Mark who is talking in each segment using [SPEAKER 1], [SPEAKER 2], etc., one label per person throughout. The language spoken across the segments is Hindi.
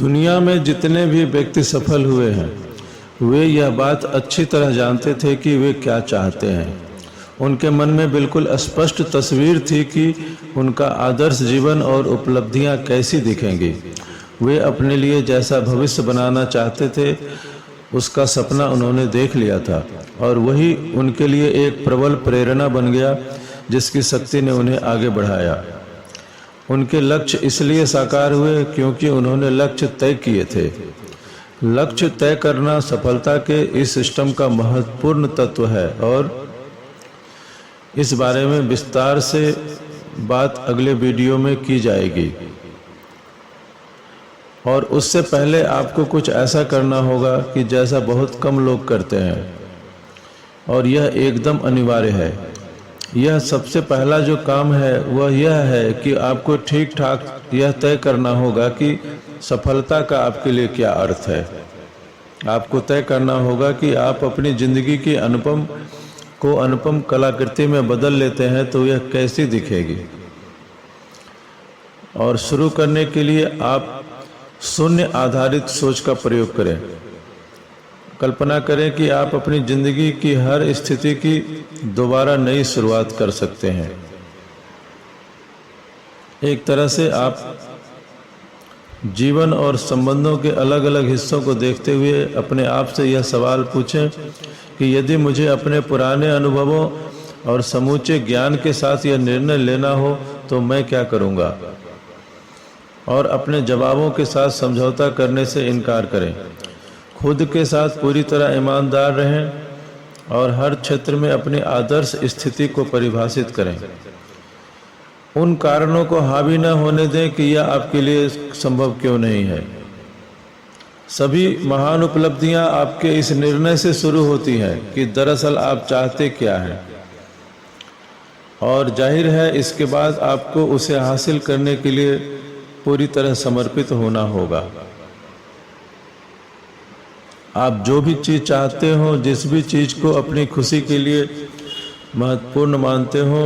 [SPEAKER 1] दुनिया में जितने भी व्यक्ति सफल हुए हैं वे यह बात अच्छी तरह जानते थे कि वे क्या चाहते हैं। उनके मन में बिल्कुल स्पष्ट तस्वीर थी कि उनका आदर्श जीवन और उपलब्धियां कैसी दिखेंगी। वे अपने लिए जैसा भविष्य बनाना चाहते थे उसका सपना उन्होंने देख लिया था और वही उनके लिए एक प्रबल प्रेरणा बन गया जिसकी शक्ति ने उन्हें आगे बढ़ाया। उनके लक्ष्य इसलिए साकार हुए क्योंकि उन्होंने लक्ष्य तय किए थे। लक्ष्य तय करना सफलता के इस सिस्टम का महत्वपूर्ण तत्व है और इस बारे में विस्तार से बात अगले वीडियो में की जाएगी। और उससे पहले आपको कुछ ऐसा करना होगा कि जैसा बहुत कम लोग करते हैं और यह एकदम अनिवार्य है। यह सबसे पहला जो काम है वह यह है कि आपको ठीक ठाक यह तय करना होगा कि सफलता का आपके लिए क्या अर्थ है। आपको तय करना होगा कि आप अपनी जिंदगी की अनुपम कलाकृति में बदल लेते हैं तो यह कैसी दिखेगी। और शुरू करने के लिए आप शून्य आधारित सोच का प्रयोग करें। कल्पना करें कि आप अपनी जिंदगी की हर स्थिति की दोबारा नई शुरुआत कर सकते हैं। एक तरह से आप जीवन और संबंधों के अलग अलग हिस्सों को देखते हुए अपने आप से यह सवाल पूछें कि यदि मुझे अपने पुराने अनुभवों और समूचे ज्ञान के साथ यह निर्णय लेना हो तो मैं क्या करूंगा। और अपने जवाबों के साथ समझौता करने से इनकार करें। खुद के साथ पूरी तरह ईमानदार रहें और हर क्षेत्र में अपनी आदर्श स्थिति को परिभाषित करें। उन कारणों को हावी न होने दें कि यह आपके लिए संभव क्यों नहीं है। सभी महान उपलब्धियां आपके इस निर्णय से शुरू होती हैं कि दरअसल आप चाहते क्या हैं और जाहिर है इसके बाद आपको उसे हासिल करने के लिए पूरी तरह समर्पित होना होगा। आप जो भी चीज़ चाहते हो, जिस भी चीज़ को अपनी खुशी के लिए महत्वपूर्ण मानते हो,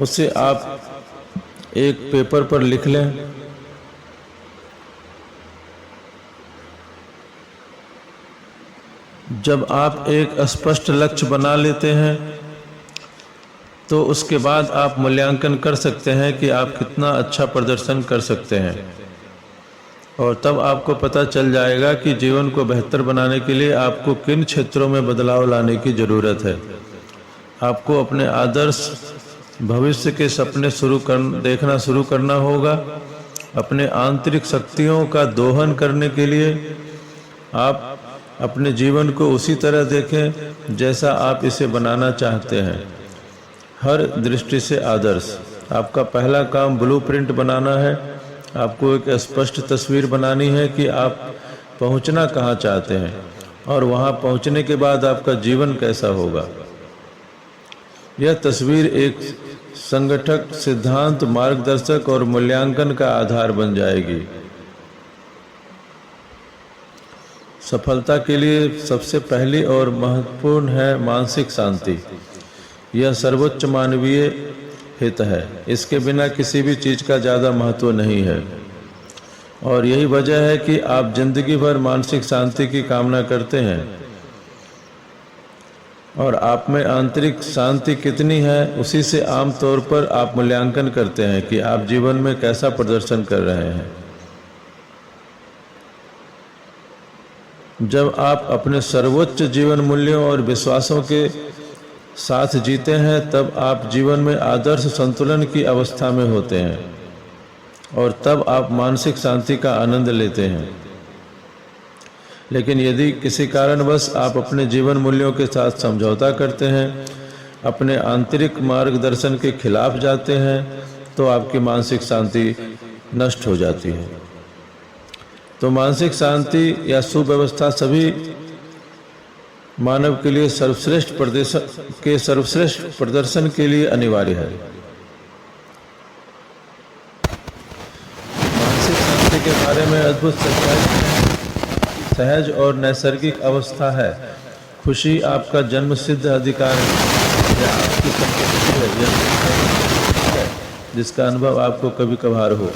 [SPEAKER 1] उसे आप एक पेपर पर लिख लें। जब आप एक स्पष्ट लक्ष्य बना लेते हैं तो उसके बाद आप मूल्यांकन कर सकते हैं कि आप कितना अच्छा प्रदर्शन कर सकते हैं और तब आपको पता चल जाएगा कि जीवन को बेहतर बनाने के लिए आपको किन क्षेत्रों में बदलाव लाने की ज़रूरत है। आपको अपने आदर्श भविष्य के सपने देखना शुरू करना होगा। अपने आंतरिक शक्तियों का दोहन करने के लिए आप अपने जीवन को उसी तरह देखें जैसा आप इसे बनाना चाहते हैं। हर दृष्टि से आदर्श। आपका पहला काम ब्लूप्रिंट बनाना है। आपको एक स्पष्ट तस्वीर बनानी है कि आप पहुंचना कहां चाहते हैं और वहां पहुंचने के बाद आपका जीवन कैसा होगा। यह तस्वीर एक संगठक, सिद्धांत, मार्गदर्शक और मूल्यांकन का आधार बन जाएगी। सफलता के लिए सबसे पहली और महत्वपूर्ण है मानसिक शांति। यह सर्वोच्च मानवीय हित है। इसके बिना किसी भी चीज़ का ज़्यादा महत्व नहीं है और यही वजह है कि आप जिंदगी भर मानसिक शांति की कामना करते हैं। और आप में आंतरिक शांति कितनी है उसी से आम तौर पर आप मूल्यांकन करते हैं कि आप जीवन में कैसा प्रदर्शन कर रहे हैं। जब आप अपने सर्वोच्च जीवन मूल्यों और विश्वासों के साथ जीते हैं तब आप जीवन में आदर्श संतुलन की अवस्था में होते हैं और तब आप मानसिक शांति का आनंद लेते हैं। लेकिन यदि किसी कारणवश आप अपने जीवन मूल्यों के साथ समझौता करते हैं, अपने आंतरिक मार्गदर्शन के खिलाफ जाते हैं तो आपकी मानसिक शांति नष्ट हो जाती है। तो मानसिक शांति या सुव्यवस्था सभी मानव के लिए सर्वश्रेष्ठ प्रदर्शन के लिए अनिवार्य है। मानसिक शांति के बारे में अद्भुत सच्चाई सहज और नैसर्गिक अवस्था है। खुशी आपका जन्मसिद्ध अधिकार है, यह आपकी संपत्ति है, जिसका अनुभव आपको कभी कभार हो।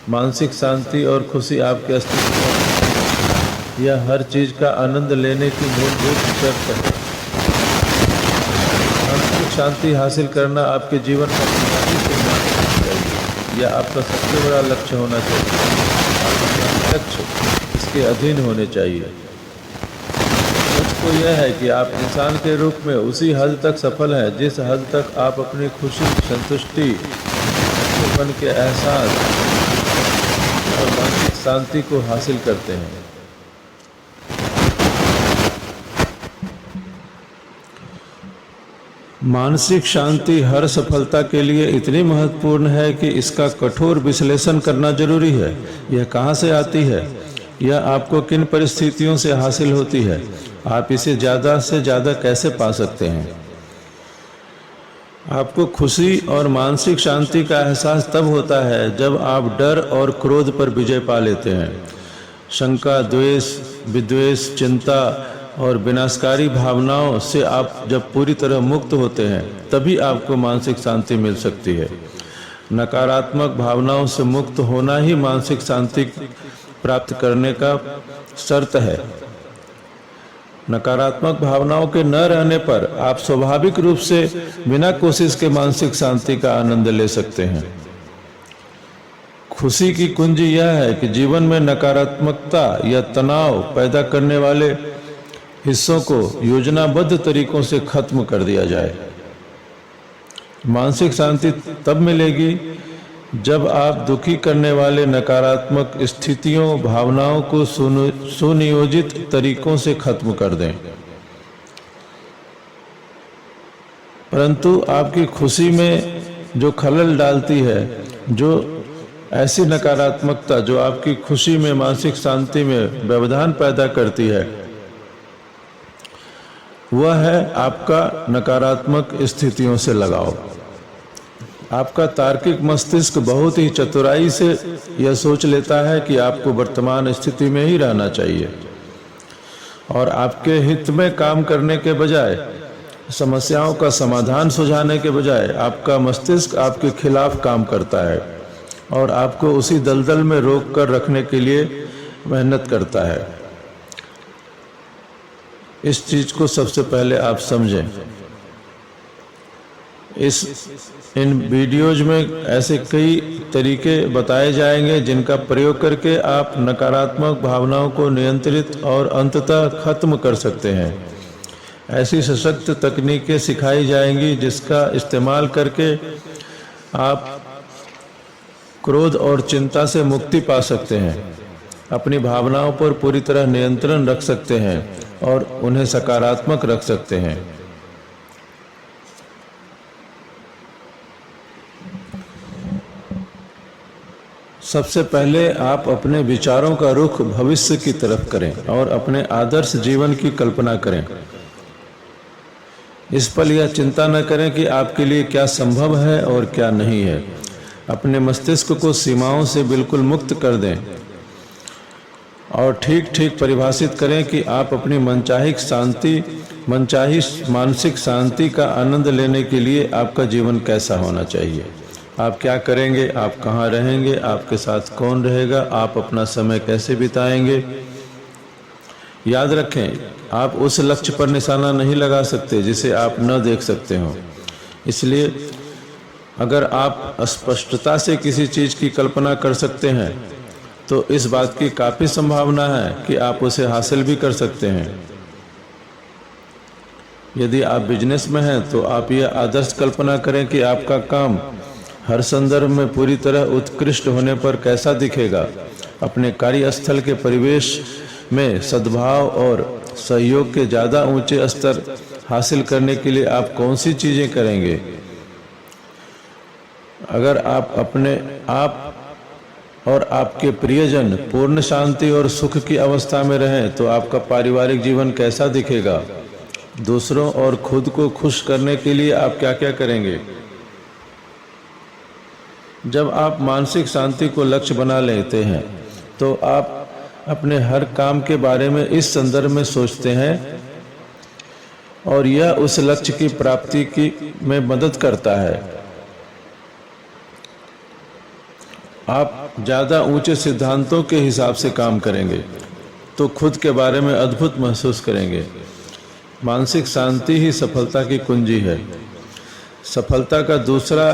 [SPEAKER 1] मानसिक शांति और खुशी आपके अस्तित्व या हर चीज़ का आनंद लेने की मूलभूत शर्त है। मानसिक शांति हासिल करना आपके जीवन का बुनियादी सिद्धांत होना चाहिए या आपका सबसे बड़ा लक्ष्य होना चाहिए। आपके लक्ष्य इसके अधीन होने चाहिए। सच तो यह है कि आप इंसान के रूप में उसी हद तक सफल हैं जिस हद तक आप अपनी खुशी, संतुष्टि, अपनेपन के एहसास और मानसिक शांति को हासिल करते हैं। मानसिक शांति हर सफलता के लिए इतनी महत्वपूर्ण है कि इसका कठोर विश्लेषण करना जरूरी है। यह कहाँ से आती है? यह आपको किन परिस्थितियों से हासिल होती है? आप इसे ज़्यादा से ज़्यादा कैसे पा सकते हैं? आपको खुशी और मानसिक शांति का एहसास तब होता है जब आप डर और क्रोध पर विजय पा लेते हैं। शंका, द्वेष, विद्वेष, चिंता और विनाशकारी भावनाओं से आप जब पूरी तरह मुक्त होते हैं तभी आपको मानसिक शांति मिल सकती है। नकारात्मक भावनाओं से मुक्त होना ही मानसिक शांति प्राप्त करने का शर्त है। नकारात्मक भावनाओं के न रहने पर आप स्वाभाविक रूप से बिना कोशिश के मानसिक शांति का आनंद ले सकते हैं। खुशी की कुंजी यह है कि जीवन में नकारात्मकता या तनाव पैदा करने वाले हिस्सों को योजनाबद्ध तरीकों से खत्म कर दिया जाए। मानसिक शांति तब मिलेगी जब आप दुखी करने वाले नकारात्मक स्थितियों, भावनाओं को सुनियोजित तरीकों से खत्म कर दें। परंतु आपकी खुशी में जो खलल डालती है, जो ऐसी नकारात्मकता जो आपकी खुशी में, मानसिक शांति में व्यवधान पैदा करती है, वह है आपका नकारात्मक स्थितियों से लगाव। आपका तार्किक मस्तिष्क बहुत ही चतुराई से यह सोच लेता है कि आपको वर्तमान स्थिति में ही रहना चाहिए और आपके हित में काम करने के बजाय, समस्याओं का समाधान सुझाने के बजाय आपका मस्तिष्क आपके खिलाफ काम करता है और आपको उसी दलदल में रोक कर रखने के लिए मेहनत करता है। इस चीज को सबसे पहले आप समझें। इन वीडियोज में ऐसे कई तरीके बताए जाएंगे जिनका प्रयोग करके आप नकारात्मक भावनाओं को नियंत्रित और अंततः खत्म कर सकते हैं। ऐसी सशक्त तकनीकें सिखाई जाएंगी जिसका इस्तेमाल करके आप क्रोध और चिंता से मुक्ति पा सकते हैं, अपनी भावनाओं पर पूरी तरह नियंत्रण रख सकते हैं और उन्हें सकारात्मक रख सकते हैं। सबसे पहले आप अपने विचारों का रुख भविष्य की तरफ करें और अपने आदर्श जीवन की कल्पना करें। इस पल यह चिंता न करें कि आपके लिए क्या संभव है और क्या नहीं है। अपने मस्तिष्क को सीमाओं से बिल्कुल मुक्त कर दें और ठीक ठीक परिभाषित करें कि आप अपनी मनचाही मानसिक शांति का आनंद लेने के लिए आपका जीवन कैसा होना चाहिए। आप क्या करेंगे, आप कहाँ रहेंगे, आपके साथ कौन रहेगा, आप अपना समय कैसे बिताएंगे। याद रखें, आप उस लक्ष्य पर निशाना नहीं लगा सकते जिसे आप न देख सकते हो। इसलिए अगर आप स्पष्टता से किसी चीज़ की कल्पना कर सकते हैं तो इस बात की काफ़ी संभावना है कि आप उसे हासिल भी कर सकते हैं। यदि आप बिजनेस में हैं तो आप यह आदर्श कल्पना करें कि आपका काम हर संदर्भ में पूरी तरह उत्कृष्ट होने पर कैसा दिखेगा। अपने कार्यस्थल के परिवेश में सद्भाव और सहयोग के ज़्यादा ऊंचे स्तर हासिल करने के लिए आप कौन सी चीज़ें करेंगे। अगर आप और आपके प्रियजन पूर्ण शांति और सुख की अवस्था में रहें तो आपका पारिवारिक जीवन कैसा दिखेगा। दूसरों और खुद को खुश करने के लिए आप क्या क्या करेंगे। जब आप मानसिक शांति को लक्ष्य बना लेते हैं तो आप अपने हर काम के बारे में इस संदर्भ में सोचते हैं और यह उस लक्ष्य की प्राप्ति में मदद करता है। आप ज़्यादा ऊंचे सिद्धांतों के हिसाब से काम करेंगे तो खुद के बारे में अद्भुत महसूस करेंगे। मानसिक शांति ही सफलता की कुंजी है। सफलता का दूसरा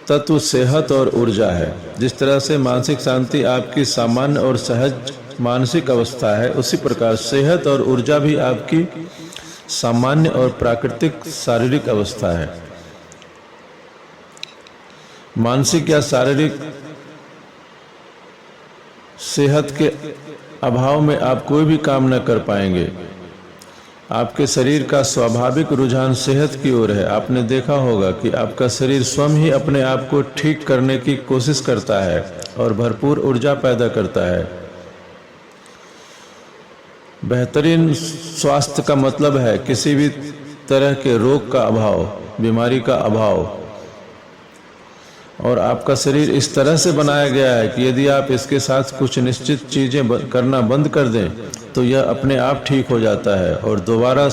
[SPEAKER 1] तत्व सेहत और ऊर्जा है। जिस तरह से मानसिक शांति आपकी सामान्य और सहज मानसिक अवस्था है, उसी प्रकार सेहत और ऊर्जा भी आपकी सामान्य और प्राकृतिक शारीरिक अवस्था है। मानसिक या शारीरिक सेहत के अभाव में आप कोई भी काम न कर पाएंगे। आपके शरीर का स्वाभाविक रुझान सेहत की ओर है। आपने देखा होगा कि आपका शरीर स्वयं ही अपने आप को ठीक करने की कोशिश करता है और भरपूर ऊर्जा पैदा करता है। बेहतरीन स्वास्थ्य का मतलब है किसी भी तरह के रोग का अभाव, बीमारी का अभाव। और आपका शरीर इस तरह से बनाया गया है कि यदि आप इसके साथ कुछ निश्चित चीजें करना बंद कर दें तो यह अपने आप ठीक हो जाता है और दोबारा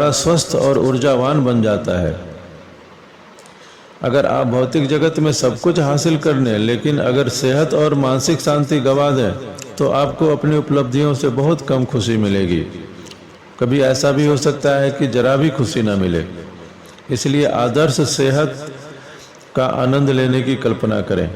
[SPEAKER 1] स्वस्थ और ऊर्जावान बन जाता है। अगर आप भौतिक जगत में सब कुछ हासिल कर लें, लेकिन अगर सेहत और मानसिक शांति गंवा दें तो आपको अपनी उपलब्धियों से बहुत कम खुशी मिलेगी। कभी ऐसा भी हो सकता है कि जरा भी खुशी न मिले। इसलिए आदर्श सेहत का आनंद लेने की कल्पना करें।